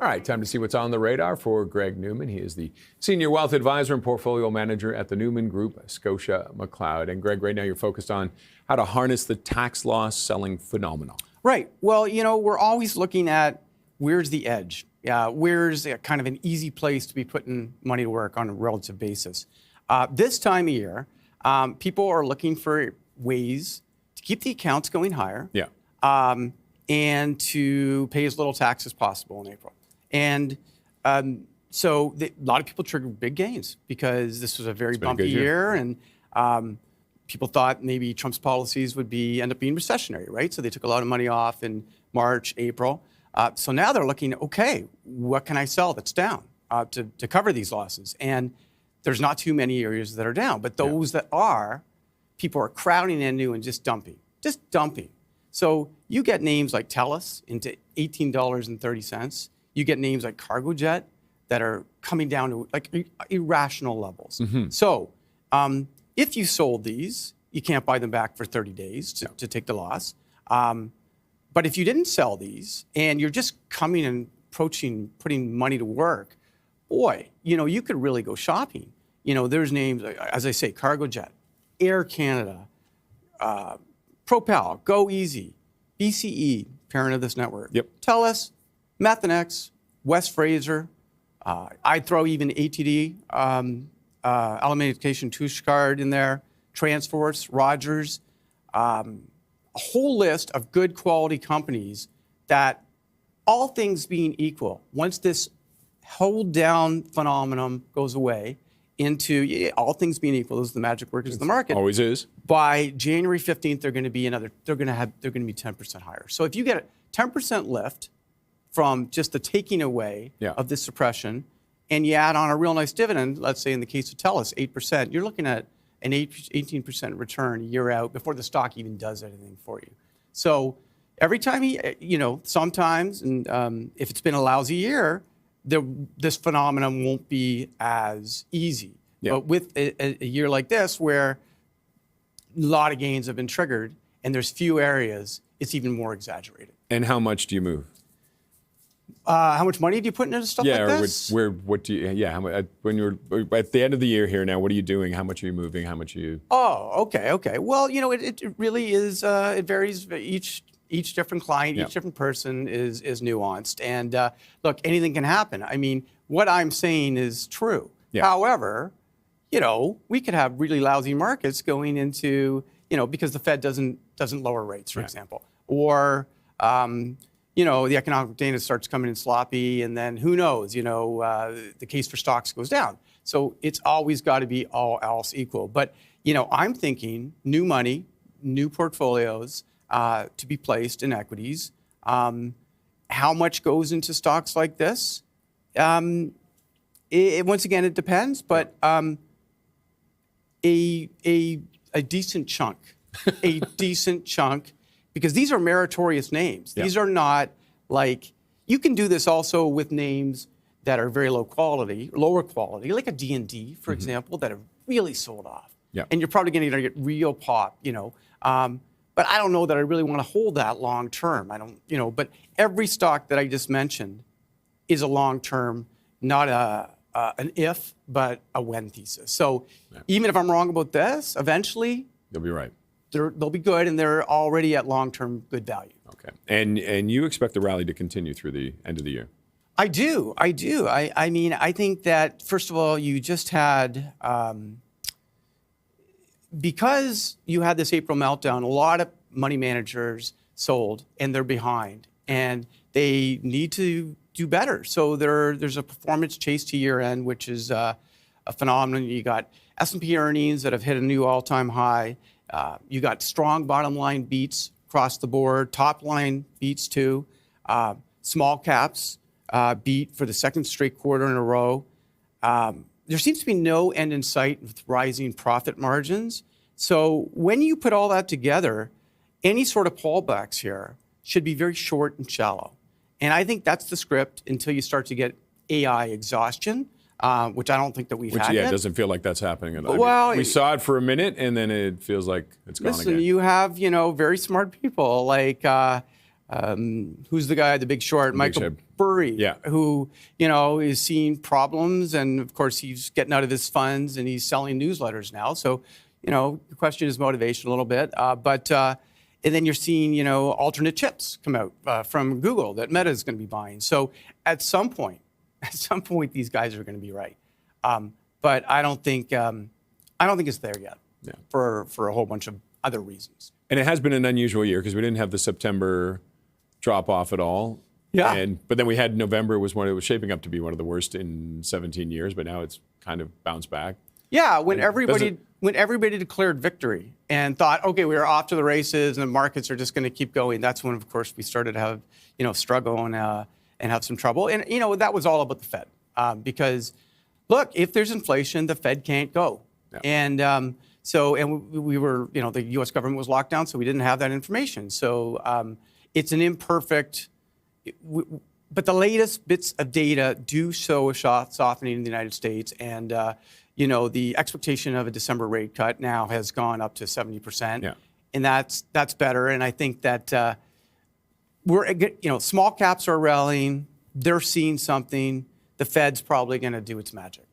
All right, time to see what's on the radar for Greg Newman. He is the Senior Wealth Advisor and Portfolio Manager at the Newman Group, ScotiaMcLeod. And Greg, right now you're focused on how to harness the tax loss selling phenomenon. Right. Well, we're always looking at where's the edge? Where's kind of an easy place to be putting money to work on a relative basis? This time of year, people are looking for ways to keep the accounts going higher. Yeah. And to pay as little tax as possible in April. And so a lot of people triggered big gains because this was a very bumpy year. And people thought maybe Trump's policies would end up being recessionary, right? So they took a lot of money off in March, April. So now they're looking, okay, what can I sell that's down to cover these losses? And there's not too many areas that are down, but those that are, people are crowding into and just dumping. So you get names like TELUS into $18.30. You get names like Cargojet that are coming down to like irrational levels. Mm-hmm. So if you sold these, you can't buy them back for 30 days to take the loss. But if you didn't sell these and you're just coming and putting money to work, boy, you could really go shopping. There's names, as I say, Cargojet, Air Canada, Propel, Go Easy, BCE, parent of this network. Yep. TELUS, Methanex, West Fraser. I'd throw even ATD, Alimentación Tushcard in there, Transforce, Rogers, a whole list of good quality companies that, all things being equal, once this hold down phenomenon goes away, into all things being equal, those are the magic words of the market. Always is. By January 15th, they're going to be 10% higher. So if you get a 10% lift from just the taking away of this suppression, and you add on a real nice dividend, let's say in the case of TELUS, 8%, you're looking at an 18% return a year out before the stock even does anything for you. So every time sometimes, and if it's been a lousy year, this phenomenon won't be as easy. Yeah. But with a year like this, where a lot of gains have been triggered and there's few areas, it's even more exaggerated. And how much do you move? How much money do you put into stuff like this? What do you? Yeah, when you're at the end of the year here now, what are you doing? How much are you moving? How much are you? Oh, okay. Well, it really is. It varies. Each different client, each different person is nuanced. And look, anything can happen. I mean, what I'm saying is true. Yeah. However, we could have really lousy markets going into, because the Fed doesn't lower rates, for example, or the economic data starts coming in sloppy, and then who knows, the case for stocks goes down. So it's always got to be all else equal. But, I'm thinking new money, new portfolios to be placed in equities. How much goes into stocks like this? Once again, it depends, but a decent chunk, because these are meritorious names. These are not like, you can do this also with names that are very lower quality, like a D&D, for example, that have really sold off. Yeah. And you're probably going to get real pop, but I don't know that I really want to hold that long term. I don't, but every stock that I just mentioned is a long term, not an if, but a when thesis. So even if I'm wrong about this, eventually you'll be right. They'll be good, and they're already at long-term good value. Okay. And you expect the rally to continue through the end of the year? I do. I mean, I think that, first of all, you just had, because you had this April meltdown, a lot of money managers sold, and they're behind, and they need to do better. So there's a performance chase to year end, which is a phenomenon. You got S&P earnings that have hit a new all-time high. You got strong bottom line beats across the board, top line beats too. Small caps beat for the second straight quarter in a row. There seems to be no end in sight with rising profit margins. So when you put all that together, any sort of pullbacks here should be very short and shallow. And I think that's the script until you start to get AI exhaustion. Which I don't think that we've had yet. It doesn't feel like that's happening at all. Well, we saw it for a minute, and then it feels like it's gone again. You have, very smart people like who's the guy, The Big Short, Michael Short. Burry, Yeah. who, is seeing problems. And of course, he's getting out of his funds and he's selling newsletters now. So, you question his motivation a little bit. And then you're seeing, alternate chips come out from Google that Meta is going to be buying. So at some point, these guys are going to be right. But I don't think it's there yet for a whole bunch of other reasons. And it has been an unusual year because we didn't have the September drop off at all. Yeah. But then we had November it was shaping up to be one of the worst in 17 years, but now it's kind of bounced back. Yeah, when everybody declared victory and thought, okay, we are off to the races and the markets are just going to keep going, that's when, of course, we started to have, struggle and have some trouble. And, that was all about the Fed. Because, look, if there's inflation, the Fed can't go. Yeah. And we were, the U.S. government was locked down, so we didn't have that information. So it's an imperfect, but the latest bits of data do show a softening in the United States. And, the expectation of a December rate cut now has gone up to 70%. Yeah. And that's better. And I think that small caps are rallying. They're seeing something. The Fed's probably going to do its magic.